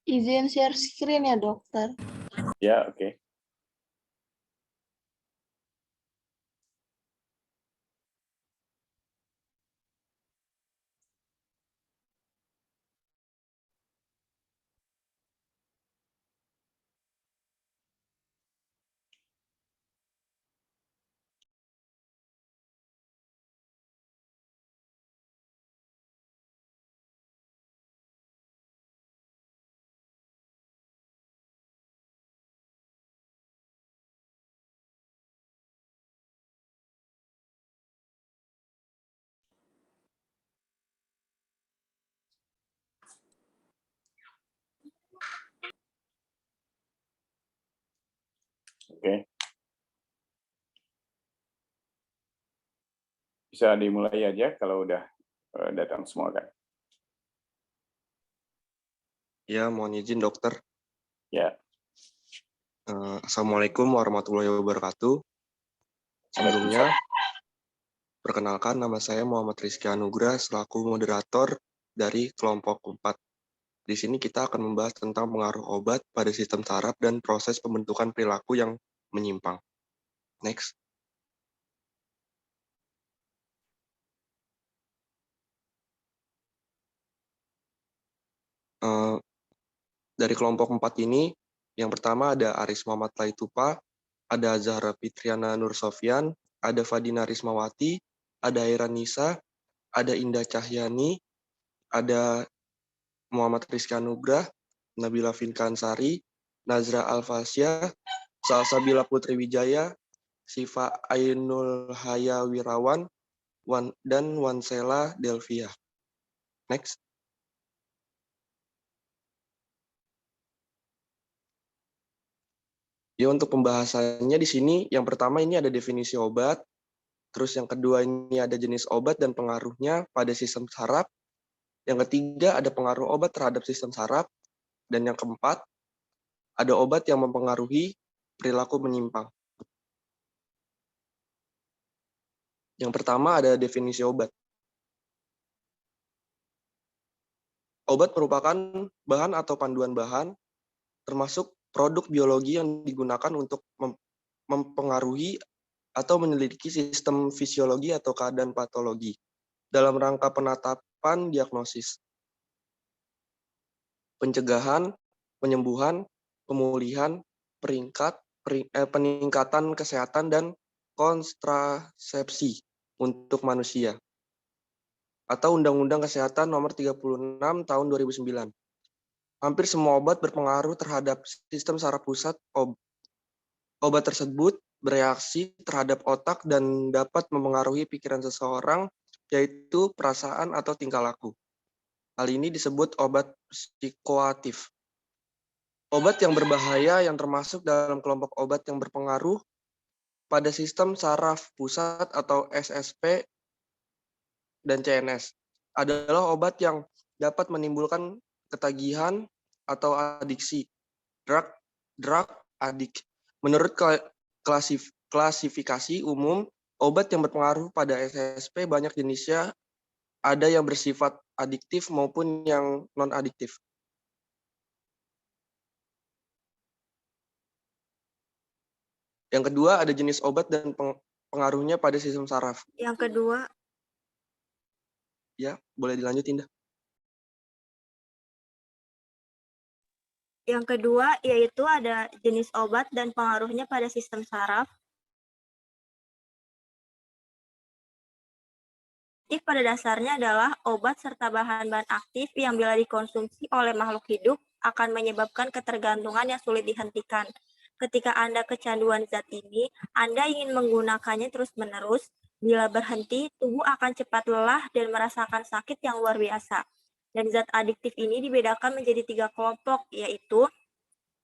Izin share screen ya, dokter. Ya, oke. Oke. Bisa dimulai aja kalau udah datang semua kan. Ya, mohon izin dokter. Ya. Assalamualaikum warahmatullahi wabarakatuh. Sebelumnya, perkenalkan nama saya Muhammad Rizky Anugrah selaku moderator dari kelompok 4. Di sini kita akan membahas tentang pengaruh obat pada sistem saraf dan proses pembentukan perilaku yang menyimpang. Next. Dari kelompok 4 ini, yang pertama ada Aris Muhammad Laitupa, ada Zahra Fitriana Nur Sofyan, ada Fadina Rismawati, ada Airan Nisa, ada Indah Cahyani, ada Muhammad Rizky Anugrah, Nabila Finkansari, Nazra Alfasya, Salsabila Putri Wijaya, Siva Ainul Haya Wirawan, dan Wansela Delvia. Next. Ya, untuk pembahasannya di sini, yang pertama ini ada definisi obat, terus yang kedua ini ada jenis obat dan pengaruhnya pada sistem saraf, yang ketiga ada pengaruh obat terhadap sistem saraf, dan yang keempat ada obat yang mempengaruhi perilaku menyimpang. Yang pertama ada definisi obat. Obat merupakan bahan atau panduan bahan, termasuk produk biologi yang digunakan untuk mempengaruhi atau menyelidiki sistem fisiologi atau keadaan patologi dalam rangka penetapan diagnosis, pencegahan, penyembuhan, pemulihan, peningkatan kesehatan, dan kontrasepsi untuk manusia, atau Undang-Undang Kesehatan Nomor 36 Tahun 2009. Hampir semua obat berpengaruh terhadap sistem saraf pusat. Obat tersebut bereaksi terhadap otak dan dapat memengaruhi pikiran seseorang, yaitu perasaan atau tingkah laku. Hal ini disebut obat psikoaktif. Obat yang berbahaya yang termasuk dalam kelompok obat yang berpengaruh pada sistem saraf pusat atau SSP dan CNS adalah obat yang dapat menimbulkan ketagihan atau adiksi, drug addict. Menurut klasifikasi umum, obat yang berpengaruh pada SSP banyak jenisnya, ada yang bersifat adiktif maupun yang non-adiktif. Yang kedua ada jenis obat dan pengaruhnya pada sistem saraf. Yang kedua. Ya, boleh dilanjut, Indah. Yang kedua yaitu ada jenis obat dan pengaruhnya pada sistem saraf. Pada dasarnya adalah obat serta bahan-bahan aktif yang bila dikonsumsi oleh makhluk hidup akan menyebabkan ketergantungan yang sulit dihentikan. Ketika Anda kecanduan zat ini, Anda ingin menggunakannya terus-menerus. Bila berhenti, tubuh akan cepat lelah dan merasakan sakit yang luar biasa. Dan zat adiktif ini dibedakan menjadi 3 kelompok, yaitu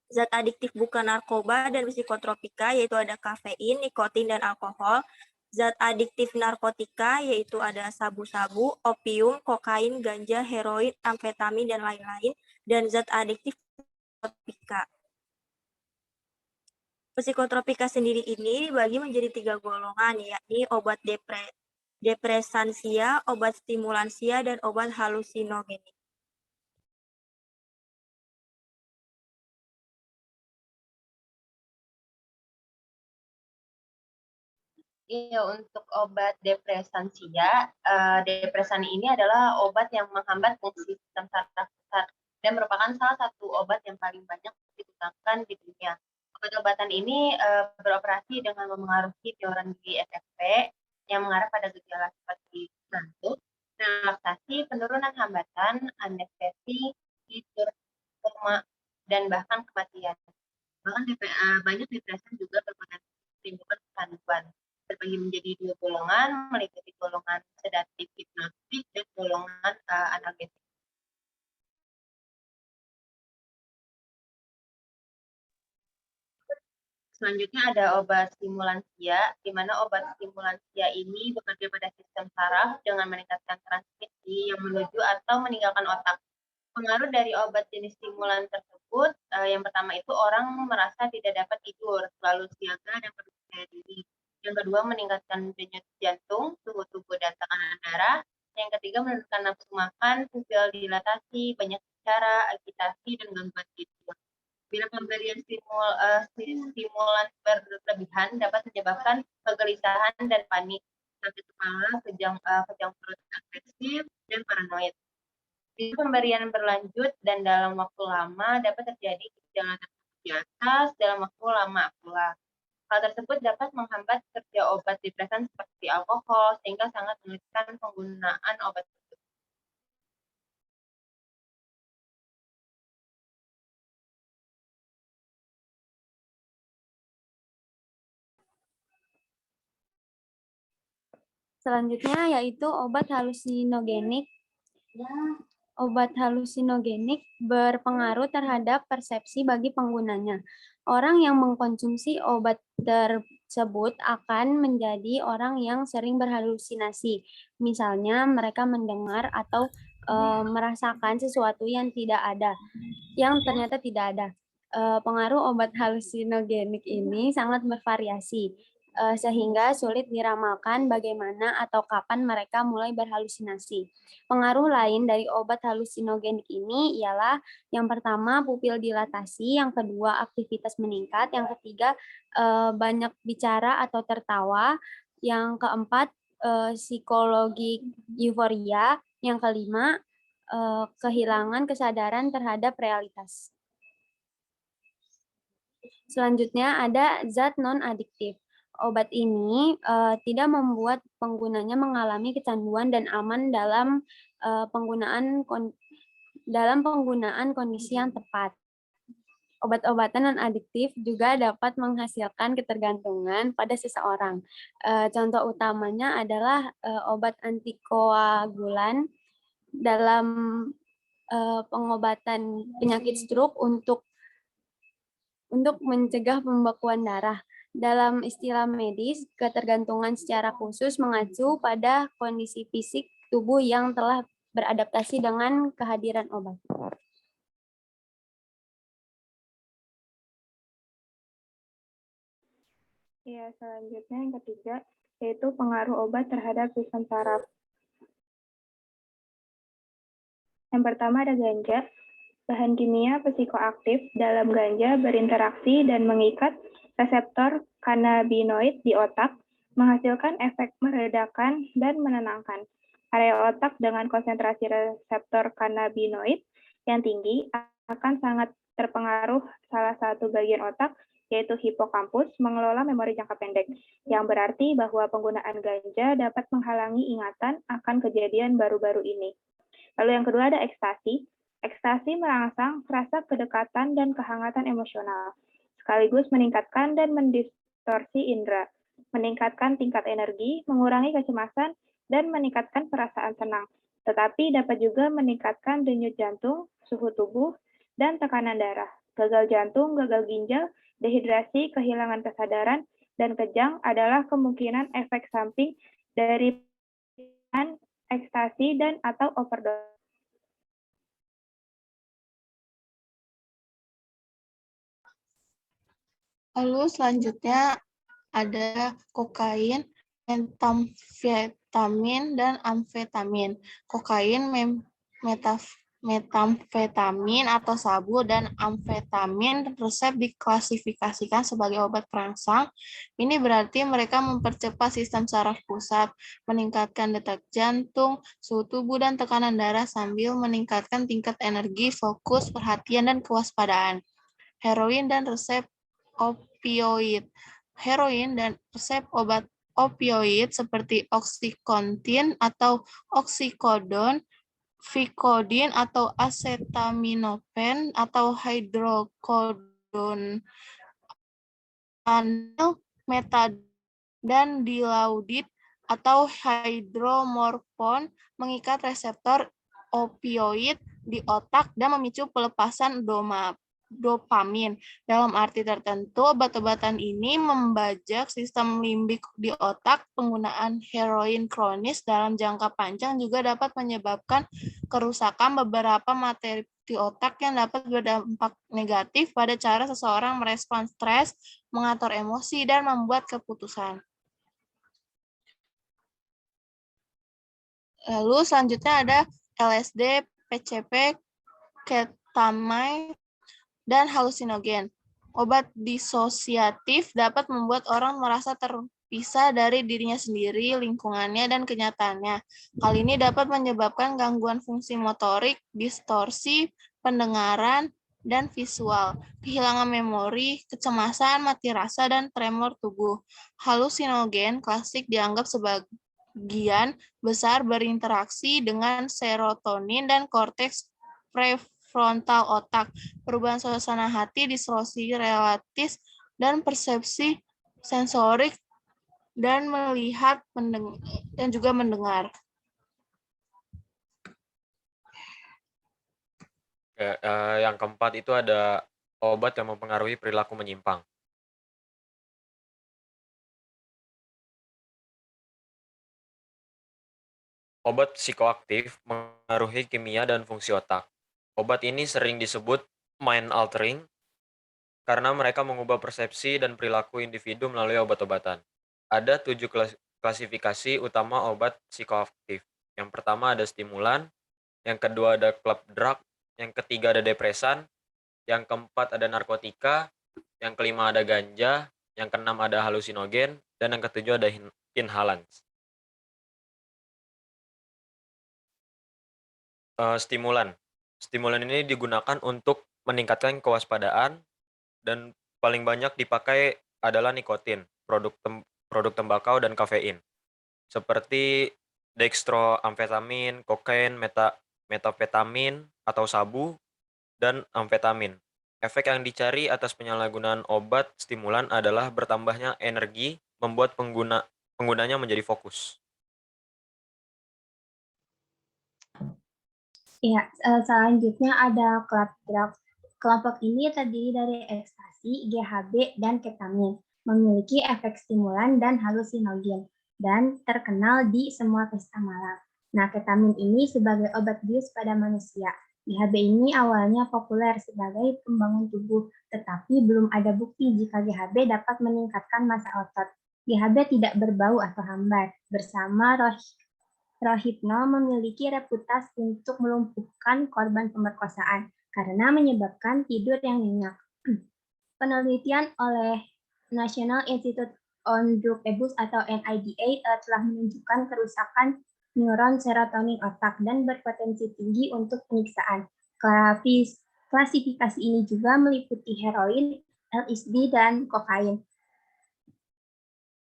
zat adiktif bukan narkoba dan psikotropika, yaitu ada kafein, nikotin, dan alkohol. Zat adiktif narkotika, yaitu ada sabu-sabu, opium, kokain, ganja, heroin, amfetamin, dan lain-lain. Dan zat adiktif psikotropika. Psikotropika sendiri ini dibagi menjadi 3 golongan, yakni obat depresansia, obat stimulansia, dan obat halusinogenik. Iya, untuk obat depresansia, depresan ini adalah obat yang menghambat fungsi sistem saraf pusat dan merupakan salah satu obat yang paling banyak digunakan di dunia. Obat-obatan ini beroperasi dengan memengaruhi neuron di FFP yang mengarah pada gejala seperti ngantuk, relaksasi, penurunan hambatan, anestesi, tidur, koma, dan bahkan kematian. Bahkan banyak depresan juga berpotensi menimbulkan kecanduan. Terbagi menjadi 2 golongan, meliputi golongan sedatif hipnotik dan golongan analgesik. Selanjutnya ada obat stimulansia, di mana obat stimulansia ini bekerja pada sistem saraf dengan meningkatkan transmisi yang menuju atau meninggalkan otak. Pengaruh dari obat jenis stimulan tersebut, yang pertama itu orang merasa tidak dapat tidur, selalu siaga dan percaya diri. Yang kedua, meningkatkan denyut jantung, suhu tubuh dan tekanan darah. Yang ketiga, menurunkan nafsu makan, pupil dilatasi, banyak bicara, agitasi, dan gangguan tidur. Bila pemberian stimulan berlebihan dapat menyebabkan kegelisahan dan panik, sakit kepala, kejang perut agresif, dan paranoid. Bila pemberian berlanjut dan dalam waktu lama dapat terjadi gejala di atas dalam waktu lama pula. Hal tersebut dapat menghambat kerja obat depresan seperti alkohol sehingga sangat menyulitkan penggunaan obat tersebut. Selanjutnya yaitu obat halusinogenik. Obat halusinogenik berpengaruh terhadap persepsi bagi penggunanya. Orang yang mengkonsumsi obat tersebut akan menjadi orang yang sering berhalusinasi. Misalnya mereka mendengar atau merasakan sesuatu yang ternyata tidak ada. Pengaruh obat halusinogenik ini sangat bervariasi, sehingga sulit diramalkan bagaimana atau kapan mereka mulai berhalusinasi. Pengaruh lain dari obat halusinogenik ini ialah yang pertama pupil dilatasi, yang kedua aktivitas meningkat, yang ketiga banyak bicara atau tertawa, yang keempat psikologi euforia, yang kelima kehilangan kesadaran terhadap realitas. Selanjutnya ada zat non-adiktif. Obat ini tidak membuat penggunanya mengalami kecanduan dan aman dalam penggunaan kondisi yang tepat. Obat-obatan non-adiktif juga dapat menghasilkan ketergantungan pada seseorang. Contoh utamanya adalah obat antikoagulan dalam pengobatan penyakit stroke untuk mencegah pembekuan darah. Dalam istilah medis, ketergantungan secara khusus mengacu pada kondisi fisik tubuh yang telah beradaptasi dengan kehadiran obat. Ya, selanjutnya yang ketiga, yaitu pengaruh obat terhadap sistem saraf. Yang pertama ada ganja. Bahan kimia psikoaktif dalam ganja berinteraksi dan mengikat reseptor kanabinoid di otak, menghasilkan efek meredakan dan menenangkan. Area otak dengan konsentrasi reseptor kanabinoid yang tinggi akan sangat terpengaruh salah satu bagian otak, yaitu hipokampus, mengelola memori jangka pendek, yang berarti bahwa penggunaan ganja dapat menghalangi ingatan akan kejadian baru-baru ini. Lalu yang kedua ada ekstasi. Ekstasi merangsang rasa kedekatan dan kehangatan emosional, sekaligus meningkatkan dan mendistorsi indera, meningkatkan tingkat energi, mengurangi kecemasan, dan meningkatkan perasaan senang. Tetapi dapat juga meningkatkan denyut jantung, suhu tubuh, dan tekanan darah. Gagal jantung, gagal ginjal, dehidrasi, kehilangan kesadaran, dan kejang adalah kemungkinan efek samping dari ekstasi dan atau overdose. Lalu selanjutnya ada kokain, metamfetamin, dan amfetamin. Kokain, metamfetamin atau sabu, dan amfetamin resep diklasifikasikan sebagai obat perangsang. Ini berarti mereka mempercepat sistem saraf pusat, meningkatkan detak jantung, suhu tubuh, dan tekanan darah sambil meningkatkan tingkat energi, fokus, perhatian, dan kewaspadaan. Heroin dan resep opioid. Heroin dan resep obat opioid seperti oksikontin atau oksikodon, Vicodin atau acetaminophen atau hidrokodon, metadon, dan dilaudid atau hidromorphon mengikat reseptor opioid di otak dan memicu pelepasan dopamin. Dalam arti tertentu, obat-obatan ini membajak sistem limbik di otak. Penggunaan heroin kronis dalam jangka panjang juga dapat menyebabkan kerusakan beberapa materi di otak yang dapat berdampak negatif pada cara seseorang merespons stres, mengatur emosi, dan membuat keputusan. Lalu selanjutnya ada LSD, PCP, ketamine, dan halusinogen. Obat disosiatif dapat membuat orang merasa terpisah dari dirinya sendiri, lingkungannya, dan kenyataannya. Hal ini dapat menyebabkan gangguan fungsi motorik, distorsi pendengaran, dan visual, kehilangan memori, kecemasan, mati rasa, dan tremor tubuh. Halusinogen klasik dianggap sebagian besar berinteraksi dengan serotonin dan korteks prefrontal otak, perubahan suasana hati, distorsi relatif, dan persepsi sensorik, dan melihat dan juga mendengar. Yang keempat itu ada obat yang mempengaruhi perilaku menyimpang. Obat psikoaktif mengaruhi kimia dan fungsi otak. Obat ini sering disebut mind altering karena mereka mengubah persepsi dan perilaku individu melalui obat-obatan. Ada 7 klasifikasi utama obat psikoaktif. Yang pertama ada stimulan, yang kedua ada club drug, yang ketiga ada depresan, yang keempat ada narkotika, yang kelima ada ganja, yang keenam ada halusinogen, dan yang ketujuh ada inhalants. Stimulan. Stimulan ini digunakan untuk meningkatkan kewaspadaan dan paling banyak dipakai adalah nikotin, produk tembakau dan kafein. Seperti dextroamfetamin, kokain, metafetamin atau sabu, dan amfetamin. Efek yang dicari atas penyalahgunaan obat stimulan adalah bertambahnya energi, membuat penggunanya menjadi fokus. Ya, selanjutnya ada club drug. Kelompok ini terdiri dari ekstasi, GHB, dan ketamin, memiliki efek stimulan dan halusinogen, dan terkenal di semua pesta malam. Nah, ketamin ini sebagai obat bius pada manusia. GHB ini awalnya populer sebagai pembangun tubuh, tetapi belum ada bukti jika GHB dapat meningkatkan massa otot. GHB tidak berbau atau hambar. Bersama Rohypnol memiliki reputasi untuk melumpuhkan korban pemerkosaan karena menyebabkan tidur yang nyenyak. Penelitian oleh National Institute on Drug Abuse atau NIDA telah menunjukkan kerusakan neuron serotonin otak dan berpotensi tinggi untuk penyiksaan. Klasifikasi ini juga meliputi heroin, LSD, dan kokain.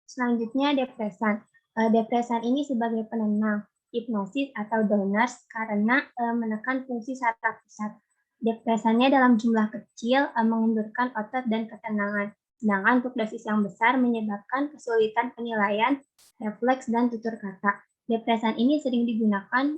Selanjutnya depresan. Depresan ini sebagai penenang, hipnosis atau downers karena menekan fungsi saraf pusat. Depresannya dalam jumlah kecil mengendurkan otot dan ketenangan, sedangkan untuk dosis yang besar menyebabkan kesulitan penilaian, refleks, dan tutur kata. Depresan ini sering digunakan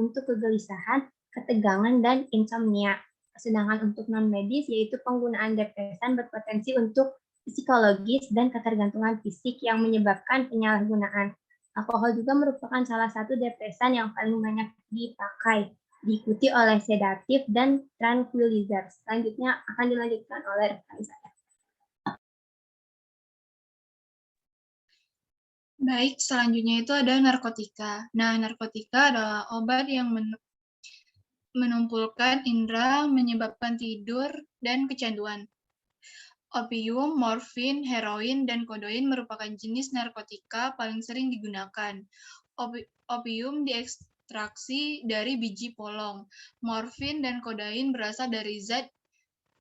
untuk kegelisahan, ketegangan, dan insomnia. Sedangkan untuk non-medis, yaitu penggunaan depresan berpotensi untuk psikologis dan ketergantungan fisik yang menyebabkan penyalahgunaan. Alkohol juga merupakan salah satu depresan yang paling banyak dipakai, diikuti oleh sedatif dan tranquilizer. Selanjutnya akan dilanjutkan oleh rekan saya. Baik, selanjutnya itu ada narkotika. Nah, narkotika adalah obat yang menumpulkan indera, menyebabkan tidur, dan kecanduan. Opium, morfin, heroin, dan kodein merupakan jenis narkotika paling sering digunakan. Opium diekstraksi dari biji polong. Morfin dan kodein berasal dari zat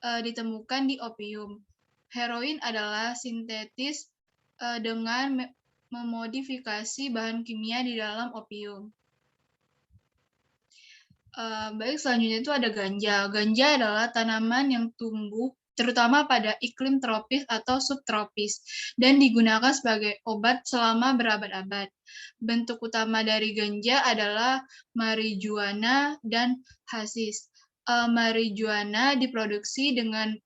ditemukan di opium. Heroin adalah sintetis dengan memodifikasi bahan kimia di dalam opium. Baik, selanjutnya itu ada ganja. Ganja adalah tanaman yang tumbuh terutama pada iklim tropis atau subtropis dan digunakan sebagai obat selama berabad-abad. Bentuk utama dari ganja adalah marijuana dan hasis. Marijuana diproduksi dengan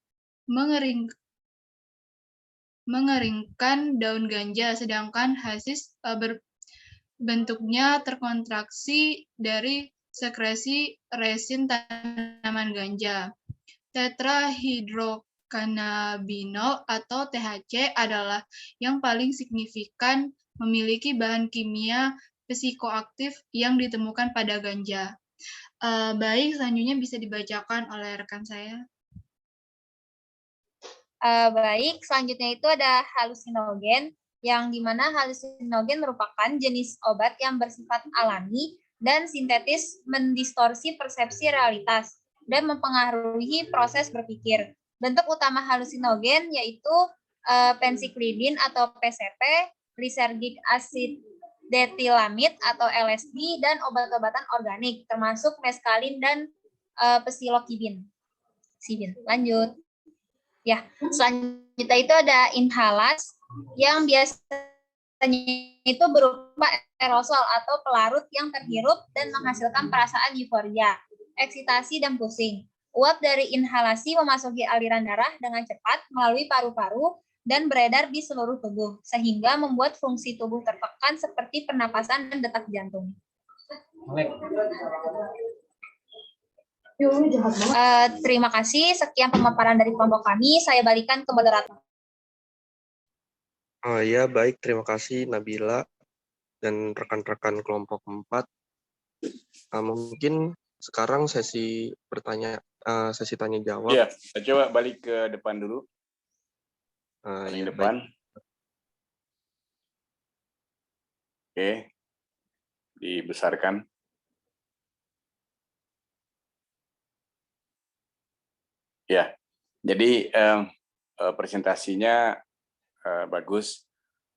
mengeringkan daun ganja, sedangkan hasis bentuknya terkontraksi dari sekresi resin tanaman ganja. Tetrahidrokannabinol atau THC adalah yang paling signifikan memiliki bahan kimia psikoaktif yang ditemukan pada ganja. Baik, selanjutnya bisa dibacakan oleh rekan saya. Baik, selanjutnya itu ada halusinogen, yang dimana halusinogen merupakan jenis obat yang bersifat alami dan sintetis mendistorsi persepsi realitas dan mempengaruhi proses berpikir. Bentuk utama halusinogen yaitu pensiklidin atau PCP, lysergic acid detilamid atau LSD, dan obat-obatan organik termasuk meskalin dan psilocybin. Lanjut. Ya, selanjutnya itu ada inhalas yang biasanya itu berupa aerosol atau pelarut yang terhirup dan menghasilkan perasaan euforia, eksitasi, dan pusing. Uap dari inhalasi memasuki aliran darah dengan cepat melalui paru-paru dan beredar di seluruh tubuh, sehingga membuat fungsi tubuh tertekan seperti pernapasan dan detak jantung. Terima kasih. Sekian pemaparan dari kelompok kami. Saya balikan ke moderator. Ya, baik. Terima kasih Nabila dan rekan-rekan kelompok 4. Mungkin sekarang sesi tanya jawab. Iya, coba balik ke depan dulu. Paling Ya, depan. baik. Oke. Dibesarkan. Ya, jadi presentasinya bagus.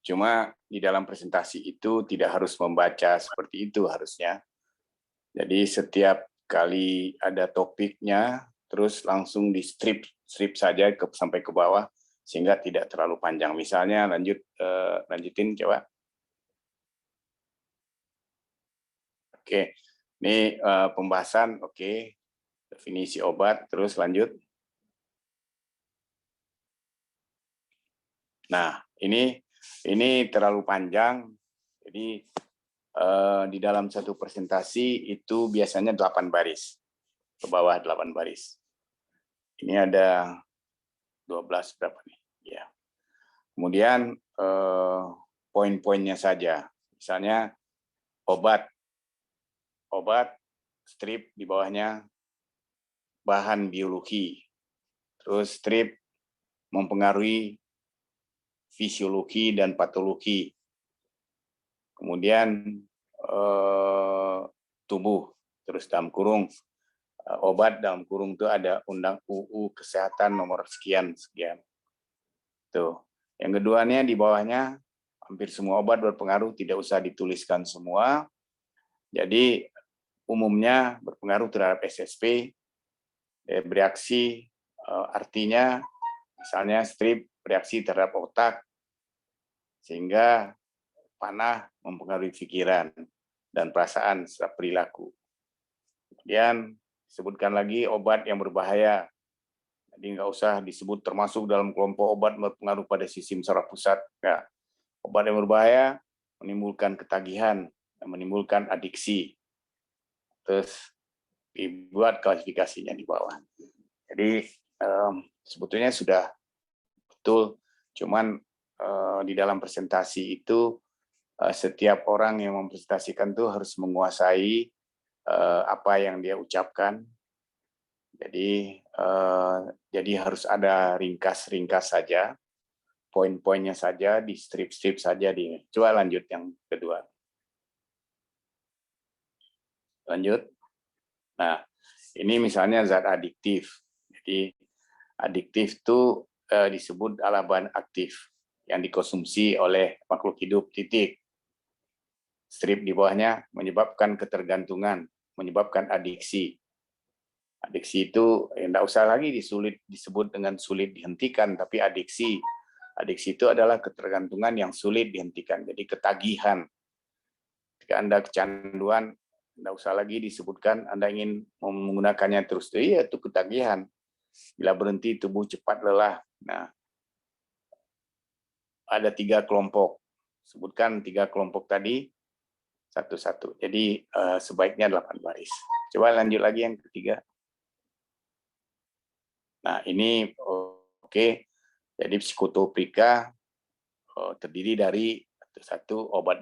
Cuma di dalam presentasi itu tidak harus membaca seperti itu harusnya. Jadi setiap kali ada topiknya, terus langsung di strip saja sampai ke bawah, sehingga tidak terlalu panjang. Misalnya lanjutin coba. Oke, ini pembahasan, oke. Definisi obat, terus lanjut. Nah, ini terlalu panjang. Jadi di dalam satu presentasi itu biasanya 8 baris. Ke bawah 8 baris. Ini ada 12 berapa nih? Ya. Kemudian poin-poinnya saja. Misalnya obat strip di bawahnya bahan biologi. Terus strip mempengaruhi fisiologi dan patologi. Kemudian tubuh, terus dalam kurung obat dalam kurung itu ada Undang UU Kesehatan nomor sekian. Tuh. Yang keduanya di bawahnya hampir semua obat berpengaruh, tidak usah dituliskan semua. Jadi umumnya berpengaruh terhadap SSP, bereaksi artinya misalnya strip bereaksi terhadap otak, sehingga panah mempengaruhi pikiran dan perasaan serta perilaku. Kemudian disebutkan lagi obat yang berbahaya. Jadi nggak usah disebut termasuk dalam kelompok obat berpengaruh pada sistem saraf pusat. Nggak. Obat yang berbahaya menimbulkan ketagihan, menimbulkan adiksi. Terus dibuat klasifikasinya di bawah. Jadi sebetulnya sudah betul, cuman di dalam presentasi itu setiap orang yang mempresentasikan itu harus menguasai apa yang dia ucapkan. Jadi harus ada ringkas-ringkas saja, poin-poinnya saja, di strip-strip saja. Coba lanjut yang kedua. Lanjut. Nah, ini misalnya zat adiktif. Jadi adiktif itu disebut adalah bahan aktif yang dikonsumsi oleh makhluk hidup, titik. Strip di bawahnya menyebabkan ketergantungan, menyebabkan adiksi. Adiksi itu tidak usah lagi disebut dengan sulit dihentikan, tapi adiksi. Adiksi itu adalah ketergantungan yang sulit dihentikan, jadi ketagihan. Jika Anda kecanduan, tidak usah lagi disebutkan Anda ingin menggunakannya terus. Iya, itu ketagihan. Bila berhenti, tubuh cepat lelah. Nah, ada 3 kelompok. Sebutkan 3 kelompok tadi satu-satu. Jadi sebaiknya 8 baris. Coba lanjut lagi yang ketiga. Nah, ini oke. Jadi psikotropika terdiri dari satu obat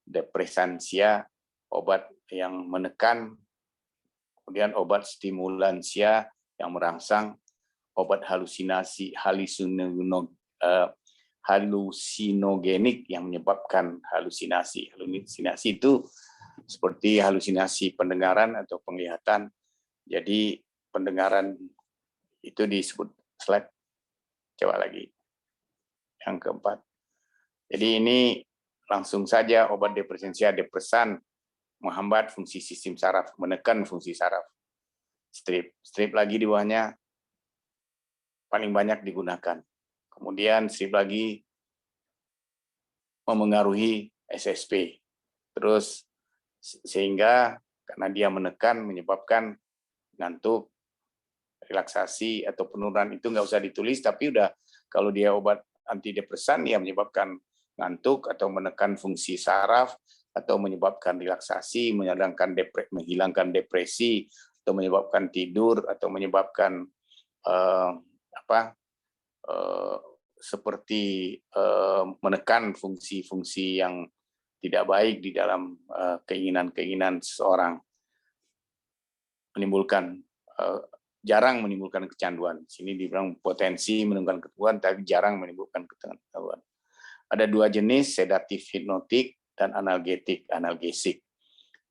depresansia, obat yang menekan, kemudian obat stimulansia yang merangsang, obat halusinogenik yang menyebabkan halusinasi. Halusinasi itu seperti halusinasi pendengaran atau penglihatan. Jadi pendengaran itu disebut slide. Coba lagi. Yang keempat. Jadi ini langsung saja obat depresan menghambat fungsi sistem saraf, menekan fungsi saraf. Strip lagi di bawahnya paling banyak digunakan. Kemudian strip lagi memengaruhi SSP. Terus sehingga karena dia menekan menyebabkan ngantuk, relaksasi atau penurunan itu nggak usah ditulis, tapi udah kalau dia obat antidepresan ya menyebabkan ngantuk atau menekan fungsi saraf atau menyebabkan relaksasi, menghilangkan depresi atau menyebabkan tidur atau menyebabkan seperti menekan fungsi-fungsi yang tidak baik di dalam keinginan-keinginan seseorang, jarang menimbulkan kecanduan. Sini dibilang potensi menimbulkan kecanduan, tapi jarang menimbulkan kecanduan. Ada 2 jenis, sedatif hipnotik dan analgesik.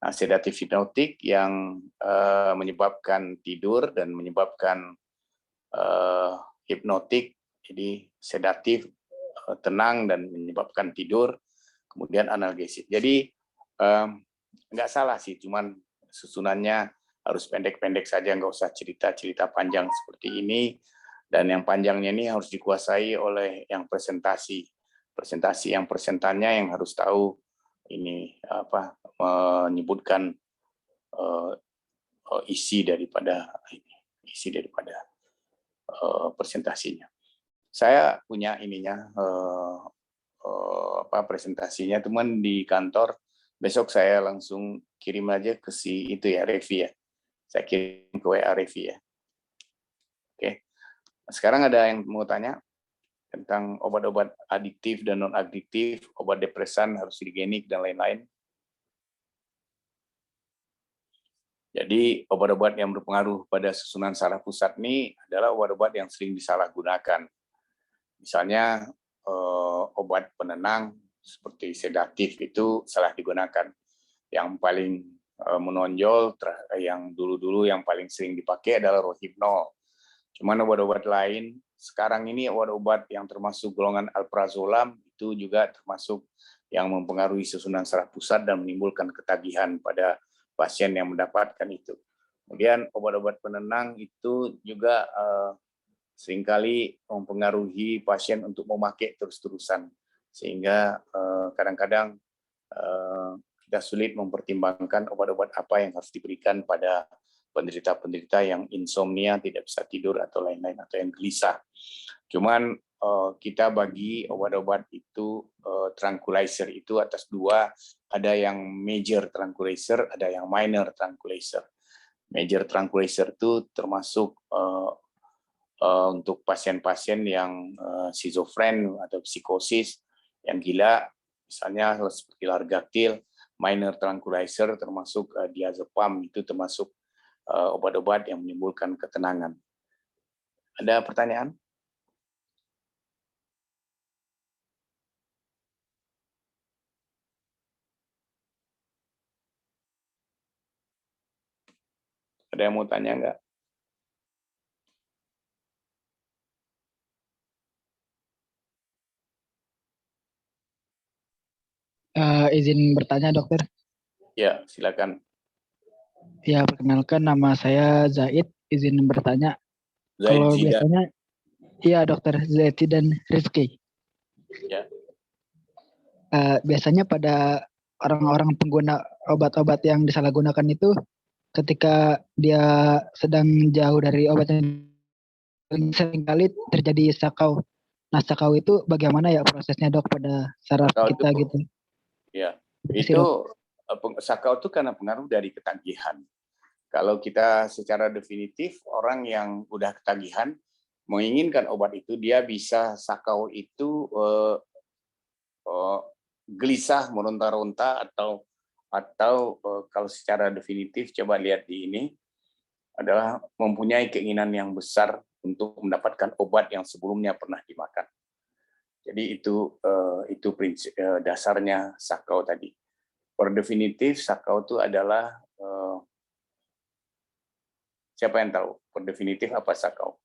Nah, sedatif hipnotik yang menyebabkan tidur dan menyebabkan hipnotik, jadi sedatif, tenang dan menyebabkan tidur. Kemudian analgesik. Jadi nggak salah sih, cuman susunannya harus pendek-pendek saja, nggak usah cerita-cerita panjang seperti ini. Dan yang panjangnya ini harus dikuasai oleh yang presentasi yang presentannya yang harus tahu ini menyebutkan isi daripada presentasinya. Saya punya ininya presentasinya, teman di kantor. Besok saya langsung kirim aja ke si itu ya, Revi ya. Saya kirim ke WA Revi ya. Oke. Sekarang ada yang mau tanya tentang obat-obat adiktif dan non-adiktif, obat depresan, halusigenik, dan lain-lain. Jadi obat-obat yang berpengaruh pada susunan saraf pusat ini adalah obat-obat yang sering disalahgunakan. Misalnya obat penenang seperti sedatif itu salah digunakan. Yang paling menonjol, yang dulu-dulu yang paling sering dipakai adalah rohypnol. Cuman obat-obat lain, sekarang ini obat-obat yang termasuk golongan alprazolam itu juga termasuk yang mempengaruhi susunan saraf pusat dan menimbulkan ketagihan pada pasien yang mendapatkan itu. Kemudian obat-obat penenang itu juga seringkali mempengaruhi pasien untuk memakai terus-terusan, sehingga kadang-kadang kita sulit mempertimbangkan obat-obat apa yang harus diberikan pada penderita-penderita yang insomnia, tidak bisa tidur atau lain-lain, atau yang gelisah. Cuman kita bagi obat-obat itu tranquilizer itu atas 2, ada yang major tranquilizer, ada yang minor tranquilizer. Major tranquilizer itu termasuk untuk pasien-pasien yang schizofren atau psikosis, yang gila, misalnya seperti largactil, minor tranquilizer termasuk diazepam, itu termasuk obat-obat yang menimbulkan ketenangan. Ada pertanyaan? Ada yang mau tanya nggak? Izin bertanya, dokter. Ya, silakan. Ya, perkenalkan nama saya Zaid. Izin bertanya. Zaid Kalau Zidan. biasanya, iya dokter, Zaid dan Rizky. Ya. Biasanya pada orang-orang pengguna obat-obat yang disalahgunakan itu, ketika dia sedang jauh dari obatnya, seringkali terjadi sakau. Nah, sakau itu bagaimana ya prosesnya dok pada saraf Sakau kita itu, gitu? ya, Terima kasih, itu sakau itu karena pengaruh dari ketagihan. Kalau kita secara definitif, orang yang udah ketagihan menginginkan obat itu, dia bisa sakau itu gelisah, meronta-ronta, atau kalau secara definitif coba lihat di ini adalah mempunyai keinginan yang besar untuk mendapatkan obat yang sebelumnya pernah dimakan. Jadi itu prinsip dasarnya sakau tadi. Per definitif sakau itu adalah siapa yang tahu per definitif apa sakau?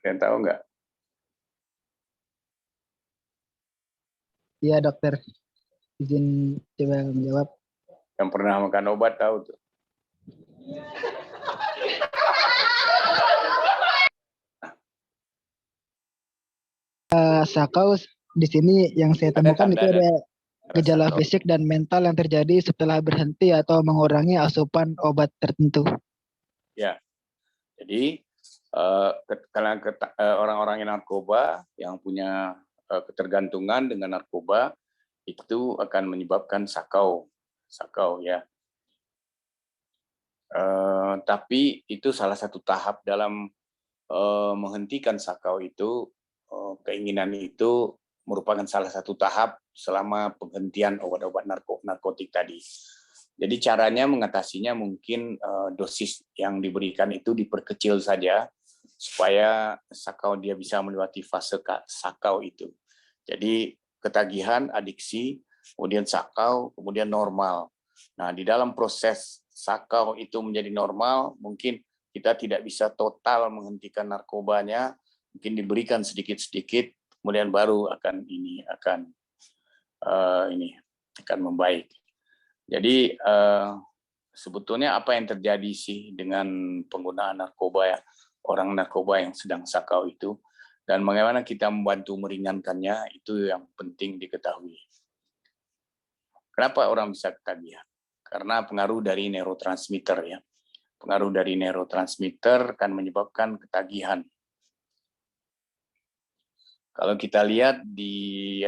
Kalian tahu nggak? Iya dokter, izin coba menjawab. Yang pernah makan obat tahu tuh. Sakau di sini yang saya temukan itu ada gejala fisik dan mental yang terjadi setelah berhenti atau mengurangi asupan obat tertentu. Ya, jadi orang-orang yang narkoba yang punya ketergantungan dengan narkoba itu akan menyebabkan sakau ya. Tapi itu salah satu tahap dalam menghentikan sakau itu. Keinginan itu merupakan salah satu tahap selama penghentian obat-obat narkotik tadi. Jadi caranya mengatasinya mungkin dosis yang diberikan itu diperkecil saja supaya sakau dia bisa melewati fase sakau itu. Jadi ketagihan, adiksi, kemudian sakau, kemudian normal. Nah, di dalam proses sakau itu menjadi normal, mungkin kita tidak bisa total menghentikan narkobanya, mungkin diberikan sedikit-sedikit, kemudian baru akan membaik. Jadi sebetulnya apa yang terjadi sih dengan penggunaan narkoba ya, orang narkoba yang sedang sakau itu, dan bagaimana kita membantu meringankannya, itu yang penting diketahui. Kenapa orang bisa ketagihan? Karena pengaruh dari neurotransmitter ya. Pengaruh dari neurotransmitter akan menyebabkan ketagihan. Kalau kita lihat di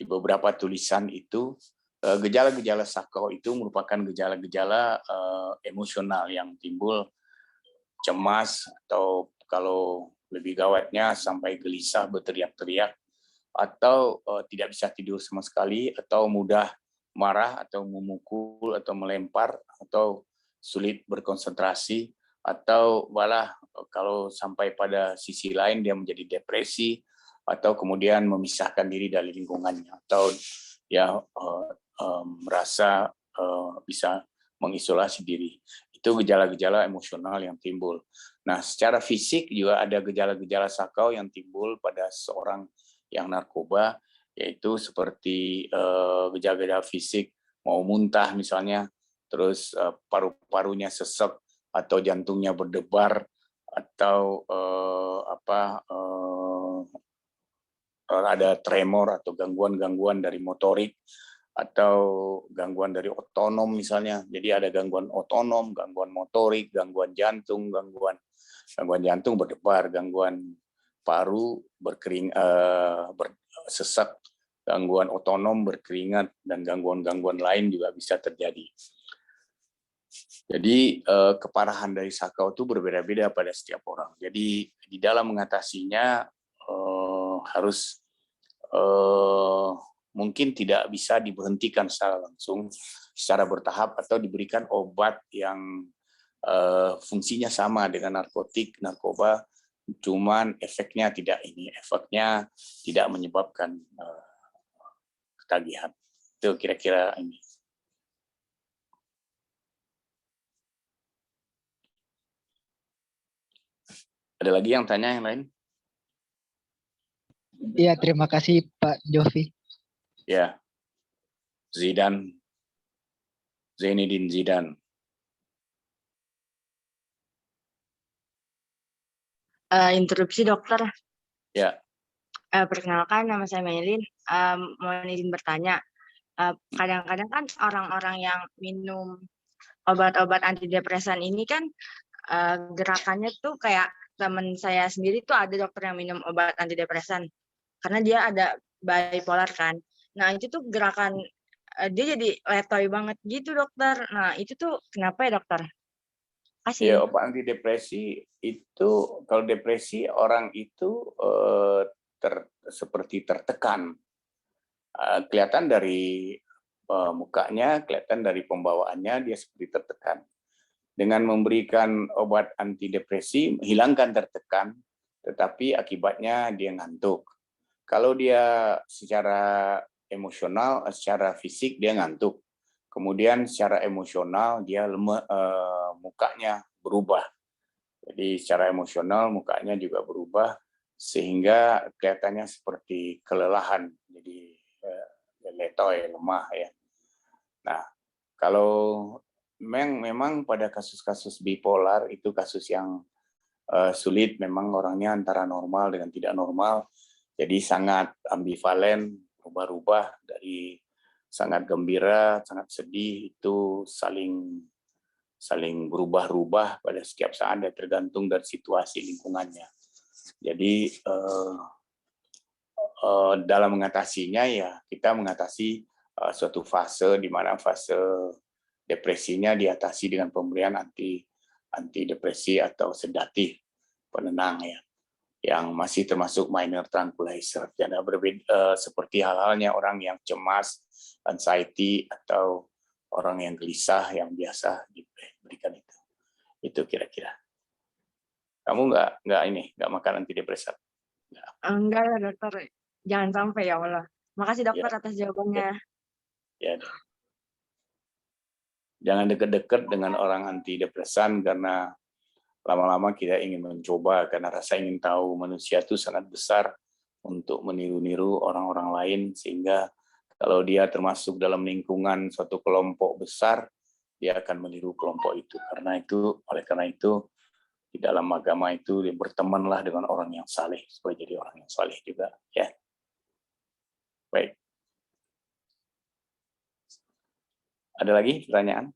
beberapa tulisan itu, gejala-gejala sakau itu merupakan gejala-gejala emosional yang timbul cemas, atau kalau lebih gawatnya sampai gelisah, berteriak-teriak, atau tidak bisa tidur sama sekali, atau mudah marah, atau memukul, atau melempar, atau sulit berkonsentrasi, atau malah kalau sampai pada sisi lain dia menjadi depresi, atau kemudian memisahkan diri dari lingkungannya, atau ya merasa bisa mengisolasi diri. Itu gejala-gejala emosional yang timbul. Nah, secara fisik juga ada gejala-gejala sakau yang timbul pada seorang yang narkoba, yaitu seperti gejala-gejala fisik, mau muntah misalnya, terus paru-parunya sesek, atau jantungnya berdebar, atau ada tremor atau gangguan-gangguan dari motorik, atau gangguan dari otonom misalnya. Jadi ada gangguan otonom, gangguan motorik, gangguan jantung berdebar, gangguan paru, sesak, gangguan otonom, berkeringat, dan gangguan-gangguan lain juga bisa terjadi. Jadi keparahan dari sakau itu berbeda-beda pada setiap orang. Jadi di dalam mengatasinya harus mungkin tidak bisa diberhentikan secara langsung, secara bertahap, atau diberikan obat yang fungsinya sama dengan narkotik, narkoba, cuman efeknya tidak menyebabkan ketagihan. Itu kira-kira ini. Ada lagi yang tanya yang lain? Iya, terima kasih Pak Jovi. Ya, Zainuddin Zidan. Interupsi dokter. Ya. Perkenalkan, nama saya Melin. Mohon izin bertanya. Kadang-kadang kan orang-orang yang minum obat-obat antidepresan ini kan gerakannya tuh kayak teman saya sendiri tuh ada dokter yang minum obat antidepresan karena dia ada bipolar kan. Nah itu tuh gerakan dia jadi letoy banget gitu dokter. Nah itu tuh kenapa ya dokter? Kasih. Ya, obat antidepresi itu kalau depresi orang itu seperti tertekan. Kelihatan dari mukanya, kelihatan dari pembawaannya dia seperti tertekan. Dengan memberikan obat antidepresi, hilangkan tertekan, tetapi akibatnya dia ngantuk. Kalau dia secara emosional, secara fisik dia ngantuk. Kemudian secara emosional dia mukanya berubah. Jadi secara emosional mukanya juga berubah sehingga kelihatannya seperti kelelahan. Jadi letoy, lemah ya. Nah, kalau memang pada kasus-kasus bipolar itu kasus yang sulit, memang orangnya antara normal dengan tidak normal, jadi sangat ambivalen, berubah-ubah dari sangat gembira, sangat sedih, itu saling berubah-ubah pada setiap saat dan tergantung dari situasi lingkungannya. Jadi dalam mengatasinya ya kita mengatasi suatu fase di mana fase depresinya diatasi dengan pemberian antidepresi atau sedatif penenang ya, yang masih termasuk minor tranquilizer. Jadi berbeda seperti halnya orang yang cemas, anxiety, atau orang yang gelisah yang biasa diberikan itu. Itu kira-kira. Kamu nggak makan antidepresan? Enggak ya dokter, jangan sampai ya Allah. Makasih dokter atas jawabannya. Ya. Jangan dekat-dekat dengan orang antidepresan karena lama-lama kita ingin mencoba karena rasa ingin tahu manusia itu sangat besar untuk meniru-niru orang-orang lain, sehingga kalau dia termasuk dalam lingkungan suatu kelompok besar dia akan meniru kelompok itu. Oleh karena itu di dalam agama itu bertemanlah dengan orang yang saleh supaya jadi orang yang saleh juga ya. Baik. Ada lagi pertanyaan?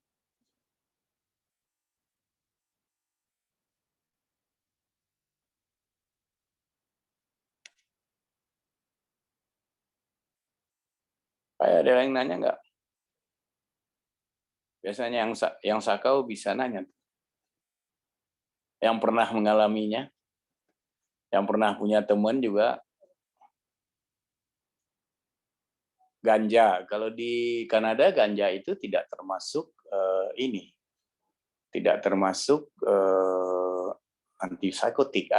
Ada yang nanya nggak? Biasanya yang sakau bisa nanya. Yang pernah mengalaminya, yang pernah punya teman juga. Ganja, kalau di Kanada ganja itu tidak termasuk tidak termasuk antipsikotik,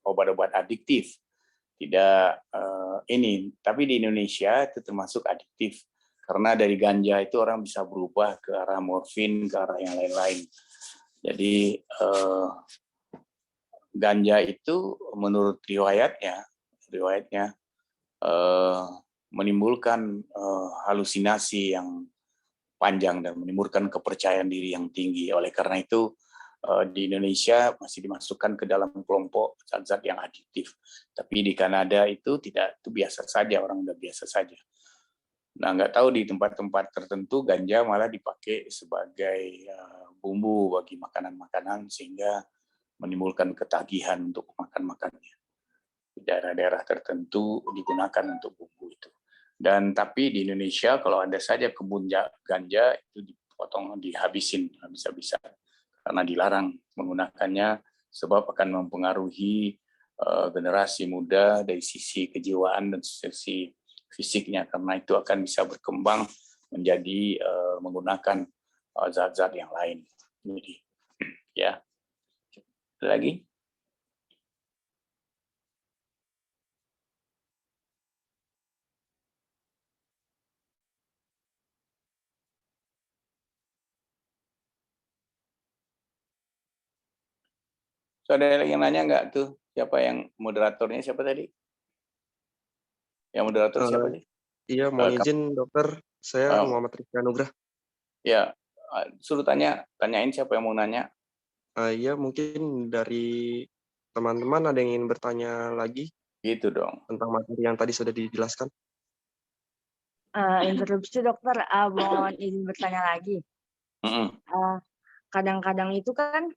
obat-obat adiktif, tidak tapi di Indonesia itu termasuk adiktif karena dari ganja itu orang bisa berubah ke arah morfin, ke arah yang lain-lain. Jadi ganja itu menurut riwayatnya menimbulkan halusinasi yang panjang dan menimbulkan kepercayaan diri yang tinggi. Oleh karena itu di Indonesia masih dimasukkan ke dalam kelompok zat-zat yang adiktif. Tapi di Kanada itu tidak, itu biasa saja, orang udah biasa saja. Nah, nggak tahu di tempat-tempat tertentu ganja malah dipakai sebagai bumbu bagi makanan-makanan sehingga menimbulkan ketagihan untuk makan-makannya. Di daerah-daerah tertentu digunakan untuk bumbu itu. Dan tapi di Indonesia kalau ada saja kebun ganja itu dipotong, dihabisin habis-habisan karena dilarang menggunakannya sebab akan mempengaruhi generasi muda dari sisi kejiwaan dan sisi fisiknya, karena itu akan bisa berkembang menjadi menggunakan zat-zat yang lain. Jadi ya, lagi. So, ada lagi yang nanya nggak tuh? Siapa yang moderatornya? Siapa tadi? Yang moderator siapa sih? Iya, mohon izin dokter. Saya Muhammad Rizky Anugrah. Ya, suruh tanyain siapa yang mau nanya. Iya, mungkin dari teman-teman ada yang ingin bertanya lagi. Gitu dong. Tentang materi yang tadi sudah dijelaskan. Interupsi dokter, mohon izin bertanya lagi. Kadang-kadang itu kan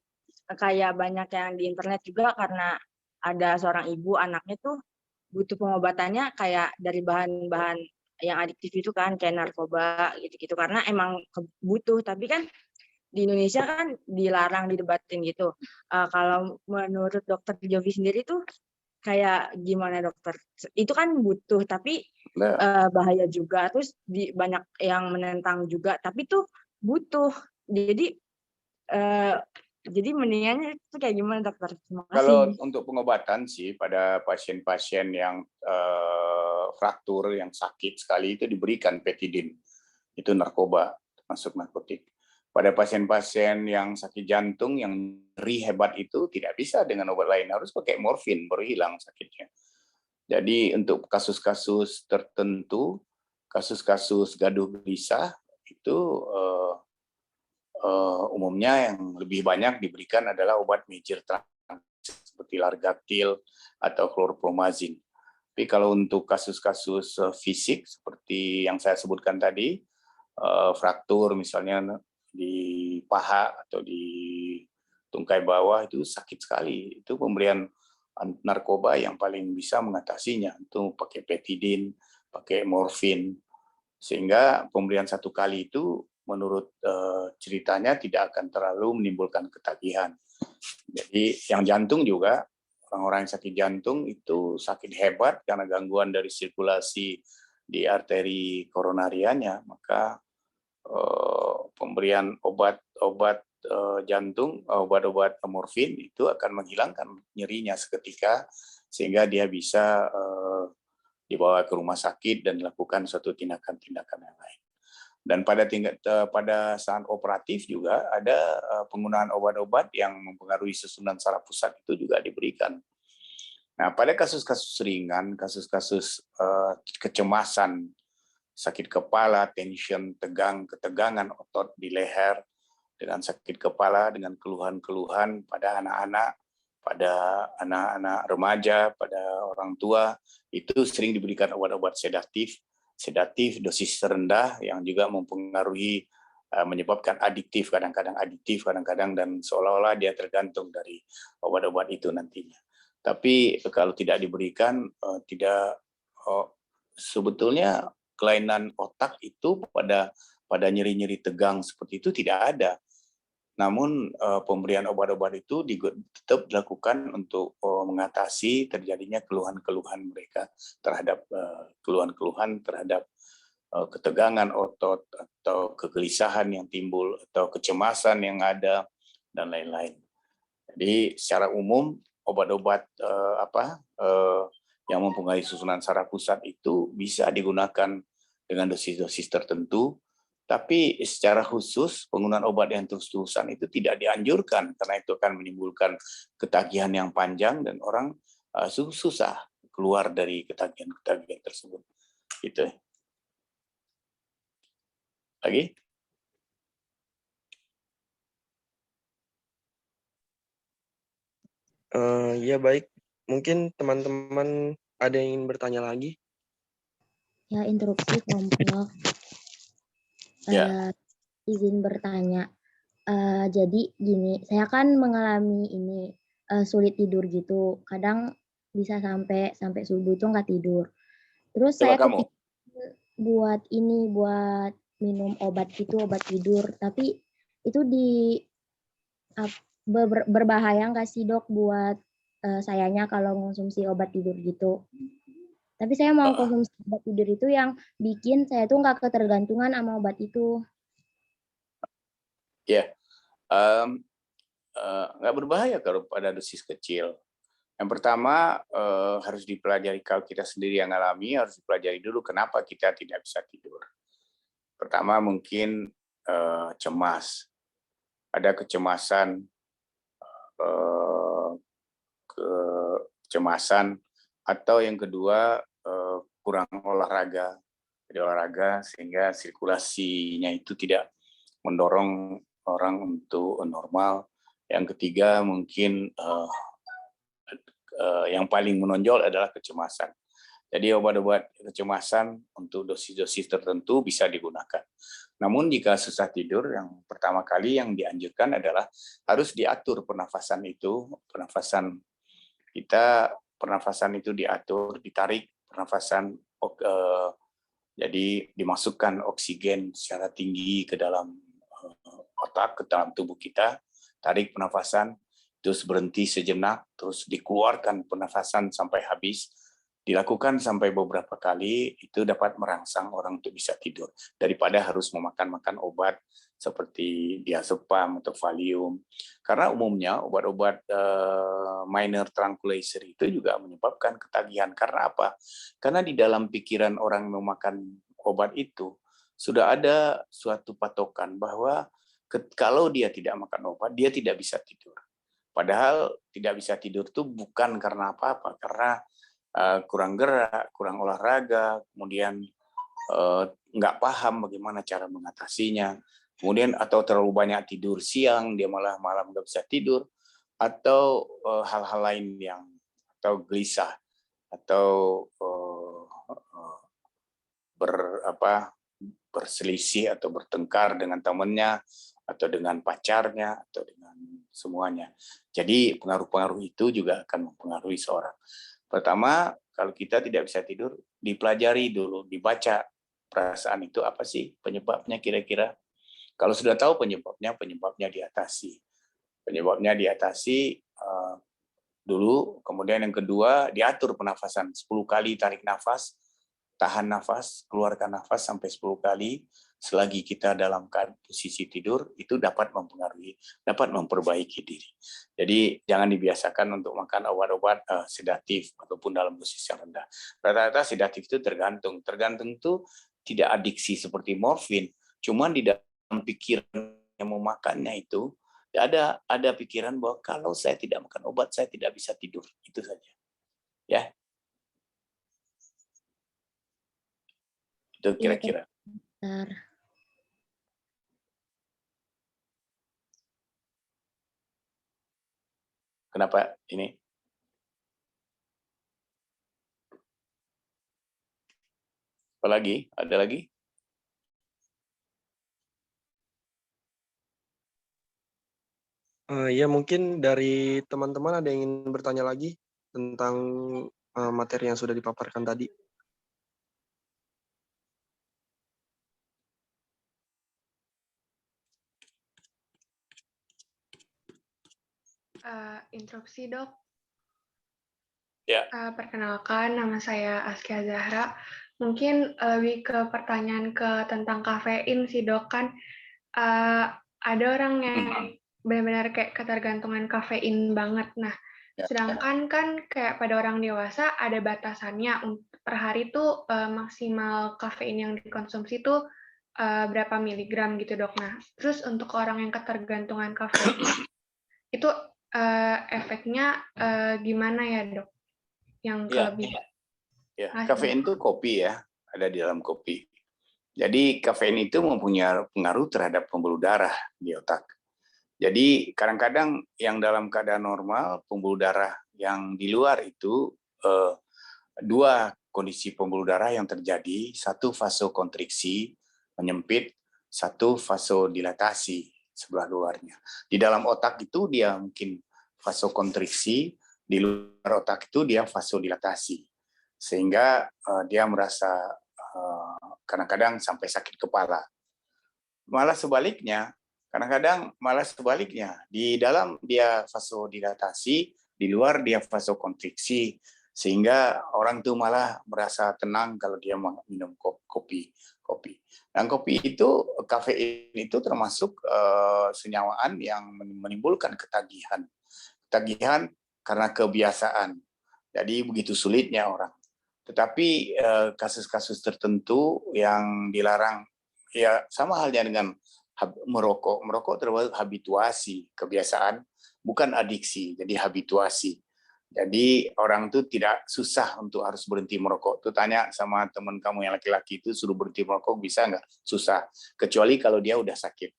kayak banyak yang di internet juga karena ada seorang ibu anaknya tuh butuh pengobatannya kayak dari bahan-bahan yang adiktif itu kan kayak narkoba gitu-gitu karena emang butuh, tapi kan di Indonesia kan dilarang didebatin gitu. Kalau menurut dokter Jovi sendiri tuh kayak gimana dokter? Itu kan butuh tapi bahaya juga, terus banyak yang menentang juga tapi tuh butuh. Jadi mendingannya itu kayak gimana dokter? Terima kasih. Kalau untuk pengobatan sih pada pasien-pasien yang fraktur, yang sakit sekali itu diberikan petidin, itu narkoba, termasuk narkotik. Pada pasien-pasien yang sakit jantung, yang nyeri hebat itu tidak bisa dengan obat lain, harus pakai morfin baru hilang sakitnya. Jadi untuk kasus-kasus tertentu, kasus-kasus gaduh gelisah itu umumnya yang lebih banyak diberikan adalah obat major seperti Largactil atau chlorpromazine. Tapi kalau untuk kasus-kasus fisik seperti yang saya sebutkan tadi, fraktur misalnya di paha atau di tungkai bawah itu sakit sekali. Itu pemberian narkoba yang paling bisa mengatasinya. Itu pakai petidin, pakai morfin. Sehingga pemberian satu kali itu menurut ceritanya tidak akan terlalu menimbulkan ketagihan. Jadi yang jantung juga, orang-orang yang sakit jantung itu sakit hebat karena gangguan dari sirkulasi di arteri koronarianya, maka pemberian obat-obat jantung, obat-obat morfin itu akan menghilangkan nyerinya seketika sehingga dia bisa dibawa ke rumah sakit dan dilakukan suatu tindakan-tindakan yang lain. Dan pada saat operatif juga ada penggunaan obat-obat yang mempengaruhi susunan saraf pusat itu juga diberikan. Nah, pada kasus-kasus ringan, kasus-kasus kecemasan, sakit kepala, tension, ketegangan otot di leher, dengan sakit kepala, dengan keluhan-keluhan pada anak-anak, pada anak-anak remaja, pada orang tua, itu sering diberikan obat-obat sedatif dosis rendah yang juga mempengaruhi, menyebabkan adiktif, kadang-kadang dan seolah-olah dia tergantung dari obat-obat itu nantinya. Tapi kalau tidak diberikan, sebetulnya kelainan otak itu pada nyeri-nyeri tegang seperti itu tidak ada. Namun pemberian obat-obat itu tetap dilakukan untuk mengatasi terjadinya keluhan-keluhan mereka terhadap keluhan-keluhan terhadap ketegangan otot atau kegelisahan yang timbul atau kecemasan yang ada dan lain-lain. Jadi secara umum obat-obat yang mempengaruhi susunan saraf pusat itu bisa digunakan dengan dosis-dosis tertentu. Tapi secara khusus penggunaan obat yang terus-terusan itu tidak dianjurkan karena itu akan menimbulkan ketagihan yang panjang dan orang susah keluar dari ketagihan tersebut. Gitu. Lagi? Ya baik, mungkin teman-teman ada yang ingin bertanya lagi? Ya, interupsi kelompok. Izin bertanya. Jadi gini, saya kan mengalami ini sulit tidur gitu. Kadang bisa sampai subuh tuh nggak tidur. Terus Coba saya kamu. kepikir buat minum obat gitu, obat tidur. Tapi itu berbahaya nggak sih dok buat sayanya kalau mengonsumsi obat tidur gitu? Tapi saya mau konsumsi obat tidur itu yang bikin saya tuh nggak ketergantungan sama obat itu. Ya, nggak berbahaya kalau pada dosis kecil. Yang pertama harus dipelajari, kalau kita sendiri yang alami harus dipelajari dulu kenapa kita tidak bisa tidur. Pertama mungkin cemas, ada kecemasan, kecemasan, atau yang kedua kurang olahraga, jadi olahraga sehingga sirkulasinya itu tidak mendorong orang untuk normal. Yang ketiga mungkin yang paling menonjol adalah kecemasan. Jadi obat-obat kecemasan untuk dosis-dosis tertentu bisa digunakan. Namun jika susah tidur, yang pertama kali yang dianjurkan adalah harus diatur pernafasan itu. Pernafasan kita, pernafasan itu diatur, ditarik pernafasan, jadi dimasukkan oksigen secara tinggi ke dalam otak, ke dalam tubuh kita, tarik pernafasan, terus berhenti sejenak, terus dikeluarkan pernafasan sampai habis. Dilakukan sampai beberapa kali, itu dapat merangsang orang untuk bisa tidur daripada harus memakan obat seperti diazepam atau Valium. Karena umumnya obat-obat minor tranquilizer itu juga menyebabkan ketagihan. Karena apa? Karena di dalam pikiran orang memakan obat itu sudah ada suatu patokan bahwa kalau dia tidak makan obat, dia tidak bisa tidur. Padahal tidak bisa tidur itu bukan karena apa-apa, karena kurang gerak, kurang olahraga, kemudian nggak paham bagaimana cara mengatasinya, kemudian atau terlalu banyak tidur siang, dia malah malam nggak bisa tidur, atau hal-hal lain yang atau gelisah, atau berselisih atau bertengkar dengan temannya, atau dengan pacarnya, atau dengan semuanya. Jadi pengaruh-pengaruh itu juga akan mempengaruhi seorang. Pertama, kalau kita tidak bisa tidur, dipelajari dulu, dibaca perasaan itu apa sih penyebabnya kira-kira. Kalau sudah tahu penyebabnya diatasi. Penyebabnya diatasi dulu, kemudian yang kedua, diatur pernafasan. 10 kali tarik nafas, tahan nafas, keluarkan nafas sampai 10 kali. Selagi kita dalam posisi tidur, itu dapat mempengaruhi, dapat memperbaiki diri. Jadi jangan dibiasakan untuk makan obat-obat sedatif ataupun dalam dosis yang rendah. Rata-rata sedatif itu tergantung itu tidak adiksi seperti morfin, cuman di dalam pikiran yang memakannya itu ada pikiran bahwa kalau saya tidak makan obat, saya tidak bisa tidur. Itu saja. Ya. Itu kira-kira. Kenapa ini? Apa lagi? Ada lagi? Ya mungkin dari teman-teman ada yang ingin bertanya lagi tentang materi yang sudah dipaparkan tadi. Interupsi dok. Ya. Perkenalkan, nama saya Askia Zahra. Mungkin lebih ke pertanyaan tentang kafein sih dok, kan ada orang yang benar-benar kayak ketergantungan kafein banget. Nah, sedangkan kan kayak pada orang dewasa ada batasannya. Per hari tuh maksimal kafein yang dikonsumsi tuh berapa miligram gitu dok. Nah, terus untuk orang yang ketergantungan kafein itu efeknya gimana ya dok? Yang kelebihan. Ya, kafein itu kopi ya, ada di dalam kopi. Jadi kafein itu mempunyai pengaruh terhadap pembuluh darah di otak. Jadi kadang-kadang yang dalam keadaan normal, pembuluh darah yang di luar itu dua kondisi pembuluh darah yang terjadi, satu vasokonstriksi menyempit, satu vasodilatasi sebelah luarnya. Di dalam otak itu dia mungkin vasokonstriksi, di luar otak itu dia vasodilatasi. Sehingga dia merasa kadang-kadang sampai sakit kepala. Malah sebaliknya, kadang-kadang malah sebaliknya, di dalam dia vasodilatasi, di luar dia vasokonstriksi, sehingga orang tuh malah merasa tenang kalau dia minum kopi. Dan kopi itu, kafein itu termasuk senyawaan yang menimbulkan ketagihan. Ketagihan karena kebiasaan. Jadi begitu sulitnya orang. Tetapi kasus-kasus tertentu yang dilarang, ya sama halnya dengan merokok. Merokok termasuk habituasi, kebiasaan, bukan adiksi, jadi habituasi. Jadi orang itu tidak susah untuk harus berhenti merokok. Tuh tanya sama teman kamu yang laki-laki itu, suruh berhenti merokok bisa nggak? Susah. Kecuali kalau dia udah sakit.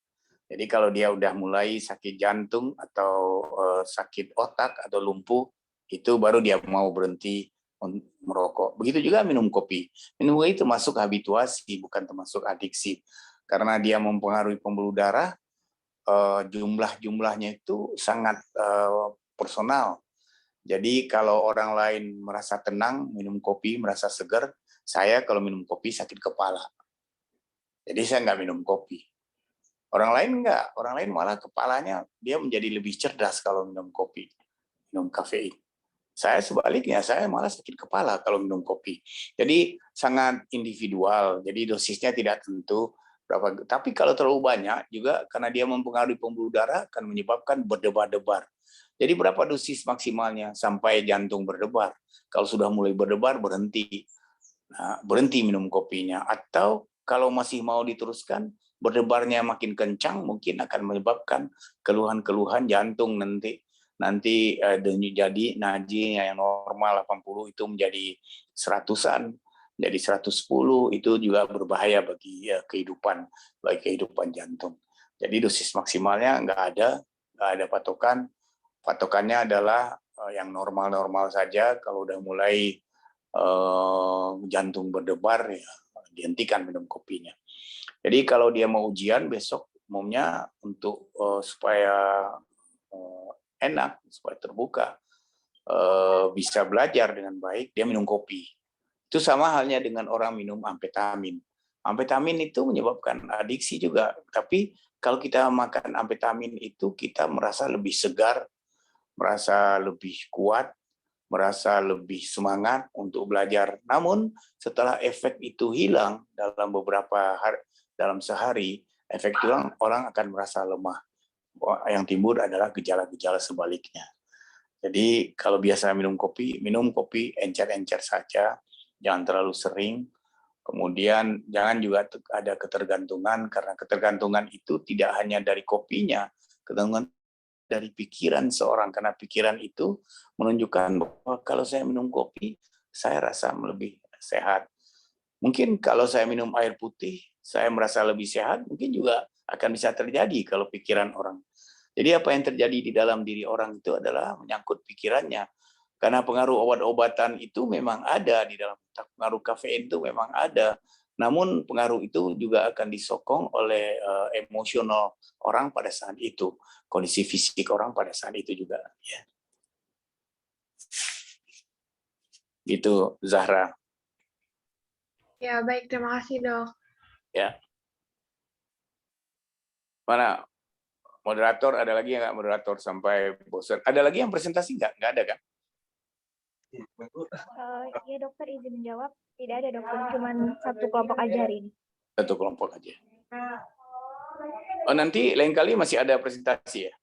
Jadi kalau dia udah mulai sakit jantung atau sakit otak atau lumpuh, itu baru dia mau berhenti merokok. Begitu juga minum kopi. Minum kopi termasuk habituasi, bukan termasuk adiksi. Karena dia mempengaruhi pembuluh darah, jumlahnya itu sangat personal. Jadi kalau orang lain merasa tenang, minum kopi, merasa segar, saya kalau minum kopi sakit kepala. Jadi saya nggak minum kopi. Orang lain enggak, orang lain malah kepalanya dia menjadi lebih cerdas kalau minum kopi, minum kafein. Saya sebaliknya, saya malah sakit kepala kalau minum kopi. Jadi sangat individual, jadi dosisnya tidak tentu berapa. Tapi kalau terlalu banyak juga karena dia mempengaruhi pembuluh darah akan menyebabkan berdebar-debar. Jadi berapa dosis maksimalnya sampai jantung berdebar? Kalau sudah mulai berdebar berhenti. Nah, berhenti minum kopinya. Atau kalau masih mau diteruskan, berdebarnya makin kencang mungkin akan menyebabkan keluhan-keluhan jantung nanti jadi najinya yang normal 80 itu menjadi 100-an, jadi 110 itu juga berbahaya bagi kehidupan jantung. Jadi dosis maksimalnya nggak ada patokan. Patokannya adalah yang normal-normal saja. Kalau udah mulai jantung berdebar ya dihentikan minum kopinya. Jadi kalau dia mau ujian besok umumnya untuk supaya enak, supaya terbuka, bisa belajar dengan baik, dia minum kopi. Itu sama halnya dengan orang minum amfetamin. Amfetamin itu menyebabkan adiksi juga. Tapi kalau kita makan amfetamin itu kita merasa lebih segar, merasa lebih kuat, merasa lebih semangat untuk belajar. Namun setelah efek itu hilang dalam beberapa hari, dalam sehari, efek hilang, orang akan merasa lemah. Yang timbul adalah gejala-gejala sebaliknya. Jadi kalau biasa minum kopi encer-encer saja, jangan terlalu sering. Kemudian jangan juga ada ketergantungan, karena ketergantungan itu tidak hanya dari kopinya, ketergantungan dari pikiran seorang, karena pikiran itu menunjukkan bahwa kalau saya minum kopi, saya rasa lebih sehat. Mungkin kalau saya minum air putih, saya merasa lebih sehat, mungkin juga akan bisa terjadi kalau pikiran orang. Jadi apa yang terjadi di dalam diri orang itu adalah menyangkut pikirannya. Karena pengaruh obat-obatan itu memang ada di dalam otak, pengaruh kafein itu memang ada. Namun pengaruh itu juga akan disokong oleh emosional orang pada saat itu, kondisi fisik orang pada saat itu juga. Ya. Itu Zahra. Ya, baik. Terima kasih, Dok. Ya. Mana moderator, ada lagi nggak moderator sampai bosan? Ada lagi yang presentasi nggak? Nggak ada kan? Iya dokter, izin menjawab. Tidak ada dokter, cuma satu kelompok aja hari ini. Satu kelompok aja. Oh, nanti lain kali masih ada presentasi ya?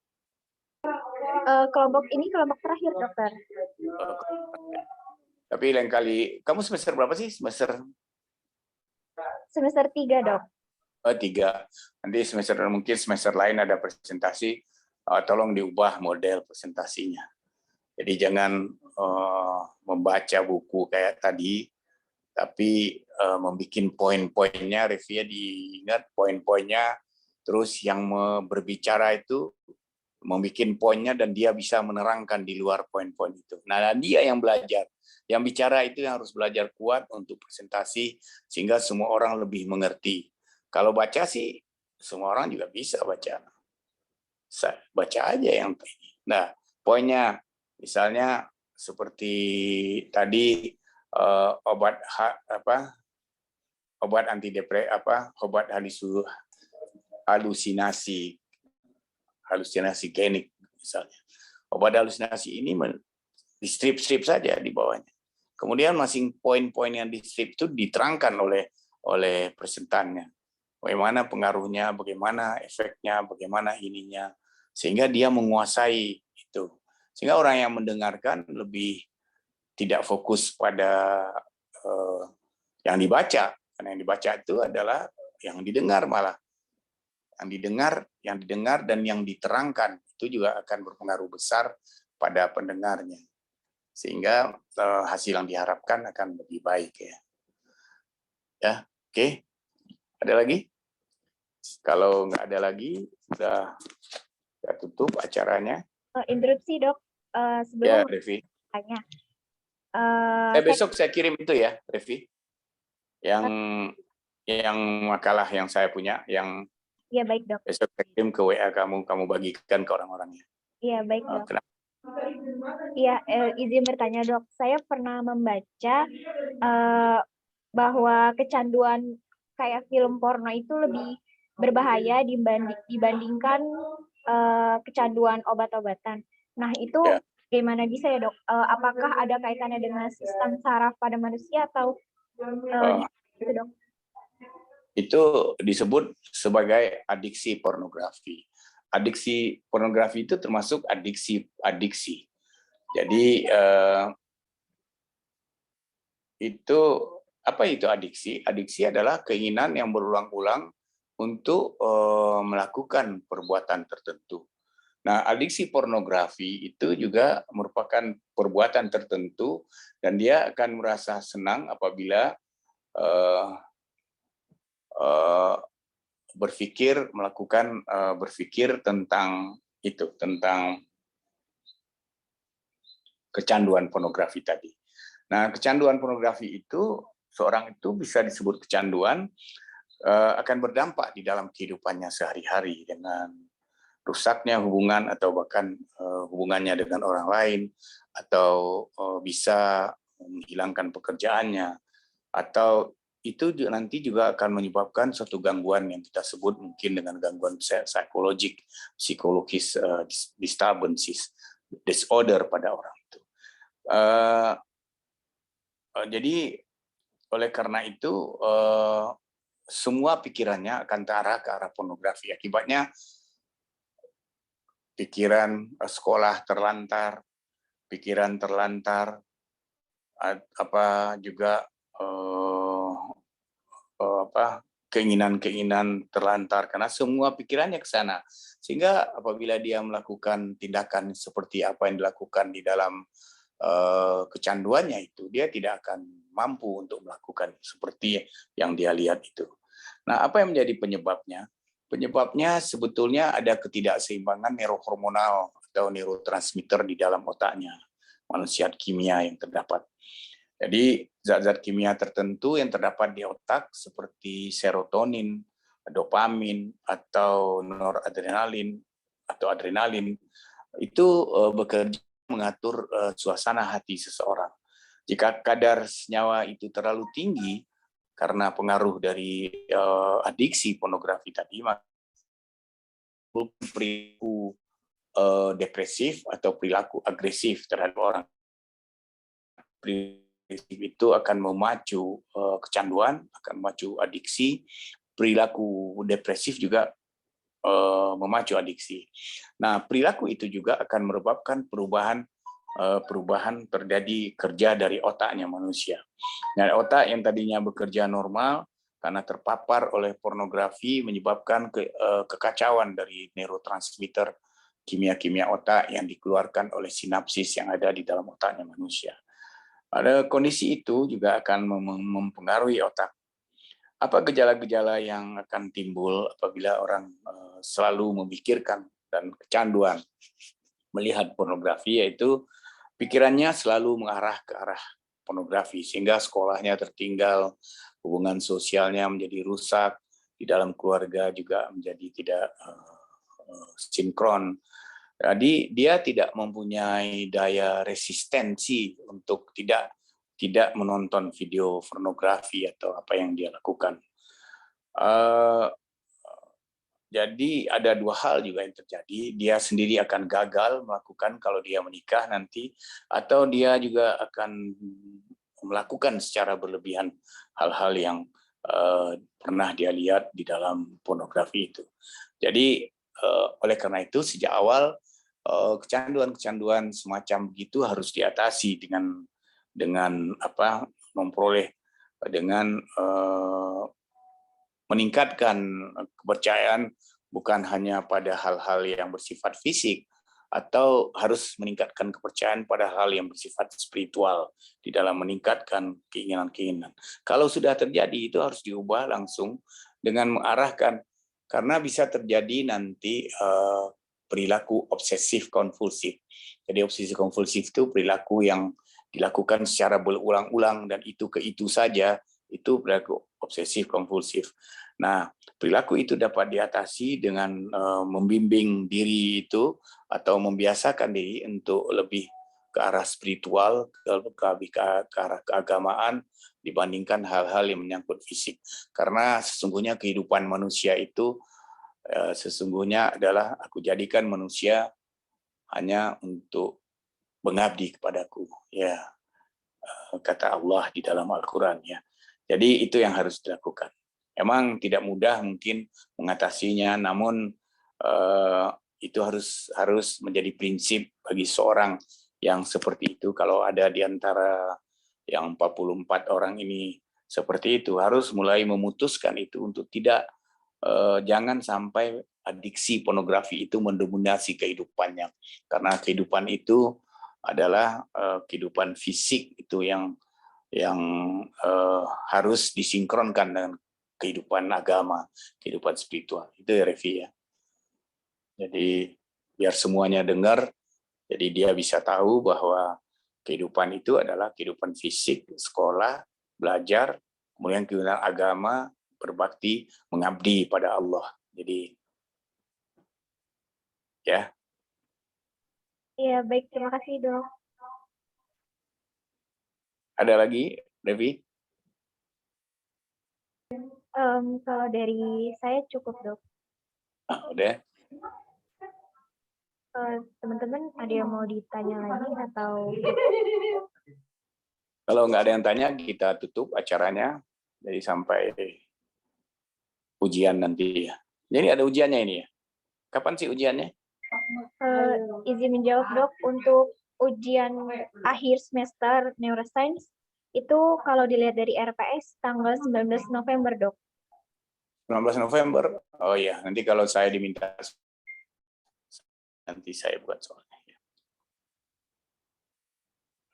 Kelompok ini kelompok terakhir dokter. Tapi lain kali, kamu semester berapa sih? Semester 3 dok. 3. Nanti mungkin semester lain ada presentasi, tolong diubah model presentasinya. Jadi jangan membaca buku kayak tadi, tapi membuat poin-poinnya, review diingat poin-poinnya, terus yang berbicara itu membuat poinnya dan dia bisa menerangkan di luar poin-poin itu. Nah, dia yang belajar. Yang bicara itu yang harus belajar kuat untuk presentasi, sehingga semua orang lebih mengerti. Kalau baca sih, semua orang juga bisa baca. Baca aja yang ini. Nah, poinnya. Misalnya seperti tadi obat halusinasi genik misalnya. Obat halusinasi ini di strip-strip saja di bawahnya. Kemudian masing poin-poin yang di strip itu diterangkan oleh presentannya. Bagaimana pengaruhnya, bagaimana efeknya, bagaimana ininya, sehingga dia menguasai itu. Sehingga orang yang mendengarkan lebih tidak fokus pada yang dibaca, karena yang dibaca itu adalah yang didengar malah. Yang didengar dan yang diterangkan itu juga akan berpengaruh besar pada pendengarnya. Sehingga hasil yang diharapkan akan lebih baik ya. Ya, oke. Ada lagi? Kalau nggak ada lagi, sudah tutup acaranya. Interupsi dok, Ya, sebelum Revi. tanya. Besok saya kirim itu ya, Revi. Yang makalah yang saya punya, yang Iya baik dok. besok saya kirim ke WA kamu bagikan ke orang-orangnya. Iya baik dok. Kenapa? Iya, izin bertanya dok. Saya pernah membaca bahwa kecanduan kayak film porno itu lebih berbahaya dibandingkan kecanduan obat-obatan. Nah itu bagaimana bisa ya dok? Apakah ada kaitannya dengan sistem saraf pada manusia atau gitu dok? Itu disebut sebagai adiksi pornografi. Adiksi pornografi itu termasuk adiksi. Jadi itu apa itu adiksi? Adiksi adalah keinginan yang berulang-ulang untuk melakukan perbuatan tertentu. Nah, adiksi pornografi itu juga merupakan perbuatan tertentu dan dia akan merasa senang apabila berpikir tentang itu, tentang kecanduan pornografi tadi. Nah, kecanduan pornografi itu seorang itu bisa disebut kecanduan akan berdampak di dalam kehidupannya sehari-hari dengan rusaknya hubungan atau bahkan hubungannya dengan orang lain, atau bisa menghilangkan pekerjaannya, atau itu nanti juga akan menyebabkan suatu gangguan yang kita sebut mungkin dengan gangguan psikologis disturbances, disorder pada orang itu. Jadi oleh karena itu semua pikirannya akan terarah ke arah pornografi. Akibatnya pikiran sekolah terlantar, pikiran terlantar, juga keinginan-keinginan terlantar karena semua pikirannya ke sana. Sehingga apabila dia melakukan tindakan seperti apa yang dilakukan di dalam kecanduannya itu, dia tidak akan mampu untuk melakukan seperti yang dia lihat itu. Nah, apa yang menjadi penyebabnya? Penyebabnya sebetulnya ada ketidakseimbangan neurohormonal atau neurotransmitter di dalam otaknya, manusia kimia yang terdapat. Jadi zat-zat kimia tertentu yang terdapat di otak seperti serotonin, dopamin, atau noradrenalin atau adrenalin itu bekerja mengatur suasana hati seseorang. Jika kadar senyawa itu terlalu tinggi karena pengaruh dari adiksi pornografi tadi, maka perilaku depresif atau perilaku agresif terhadap orang. Itu akan memacu kecanduan, akan memacu adiksi. Perilaku depresif juga memacu adiksi. Nah, perilaku itu juga akan menyebabkan perubahan terjadi kerja dari otaknya manusia. Nah, otak yang tadinya bekerja normal karena terpapar oleh pornografi menyebabkan kekacauan dari neurotransmitter kimia-kimia otak yang dikeluarkan oleh sinapsis yang ada di dalam otaknya manusia. Pada kondisi itu juga akan mempengaruhi otak. Apa gejala-gejala yang akan timbul apabila orang selalu memikirkan dan kecanduan melihat pornografi, yaitu pikirannya selalu mengarah ke arah pornografi, sehingga sekolahnya tertinggal, hubungan sosialnya menjadi rusak, di dalam keluarga juga menjadi tidak sinkron, Jadi dia tidak mempunyai daya resistensi untuk tidak menonton video pornografi atau apa yang dia lakukan. Jadi ada dua hal juga yang terjadi. Dia sendiri akan gagal melakukan kalau dia menikah nanti, atau dia juga akan melakukan secara berlebihan hal-hal yang pernah dia lihat di dalam pornografi itu. Jadi oleh karena itu sejak awal kecanduan-kecanduan semacam begitu harus diatasi dengan memperoleh dengan meningkatkan kepercayaan bukan hanya pada hal-hal yang bersifat fisik, atau harus meningkatkan kepercayaan pada hal yang bersifat spiritual di dalam meningkatkan keinginan-keinginan. Kalau sudah terjadi itu harus diubah langsung dengan mengarahkan, karena bisa terjadi nanti perilaku obsesif kompulsif. Jadi obsesif kompulsif itu perilaku yang dilakukan secara berulang-ulang dan itu ke itu saja, itu perilaku obsesif kompulsif. Nah, perilaku itu dapat diatasi dengan membimbing diri itu atau membiasakan diri untuk lebih ke arah spiritual, ke arah keagamaan dibandingkan hal-hal yang menyangkut fisik. Karena sesungguhnya kehidupan manusia itu sesungguhnya adalah aku jadikan manusia hanya untuk mengabdi kepadaku, ya, kata Allah di dalam Al-Quran, ya. Jadi itu yang harus dilakukan. Emang tidak mudah mungkin mengatasinya, namun itu harus menjadi prinsip bagi seorang yang seperti itu. Kalau ada di antara yang 44 orang ini seperti itu, harus mulai memutuskan itu untuk tidak, jangan sampai adiksi pornografi itu mendominasi kehidupannya. Karena kehidupan itu adalah kehidupan fisik itu yang harus disinkronkan dengan kehidupan agama, kehidupan spiritual. Itu ya, Revi, ya. Jadi biar semuanya dengar, jadi dia bisa tahu bahwa kehidupan itu adalah kehidupan fisik, sekolah, belajar, kemudian kehidupan agama, berbakti, mengabdi pada Allah. Jadi ya. Iya, baik. Terima kasih, Dok. Ada lagi, Devi? Kalau dari saya cukup, Dok. Udah. Teman-teman ada yang mau ditanya lagi atau? Kalau nggak ada yang tanya, kita tutup acaranya. Jadi sampai ujian nanti ya. Jadi ada ujiannya ini ya. Kapan sih ujiannya? Izin menjawab, Dok. Untuk ujian akhir semester neuroscience itu kalau dilihat dari RPS tanggal 19 November, Dok. 19 November. Oh iya, nanti kalau saya diminta nanti saya buat soalnya.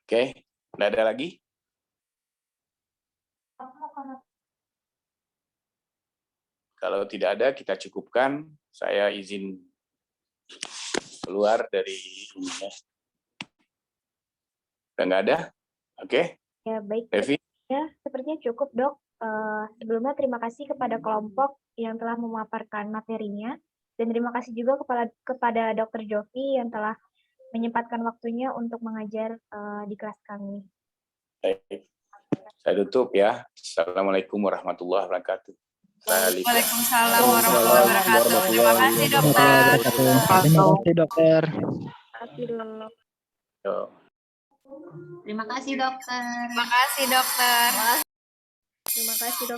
Oke, nggak ada lagi? Kalau tidak ada, kita cukupkan. Saya izin keluar dari ini ya. Udah nggak ada? Oke. Ya, baik. Devi? Ya, sepertinya cukup, Dok. Sebelumnya terima kasih kepada kelompok yang telah memaparkan materinya. Dan terima kasih juga kepada Dr. Jovi yang telah menyempatkan waktunya untuk mengajar di kelas kami. Baik. Saya tutup ya. Assalamualaikum warahmatullahi wabarakatuh. Waalaikumsalam warahmatullahi wabarakatuh. Terima kasih, Dokter. Terima kasih, Dokter. Terima kasih, Dokter. Terima kasih, Dokter. Terima kasih, Dok.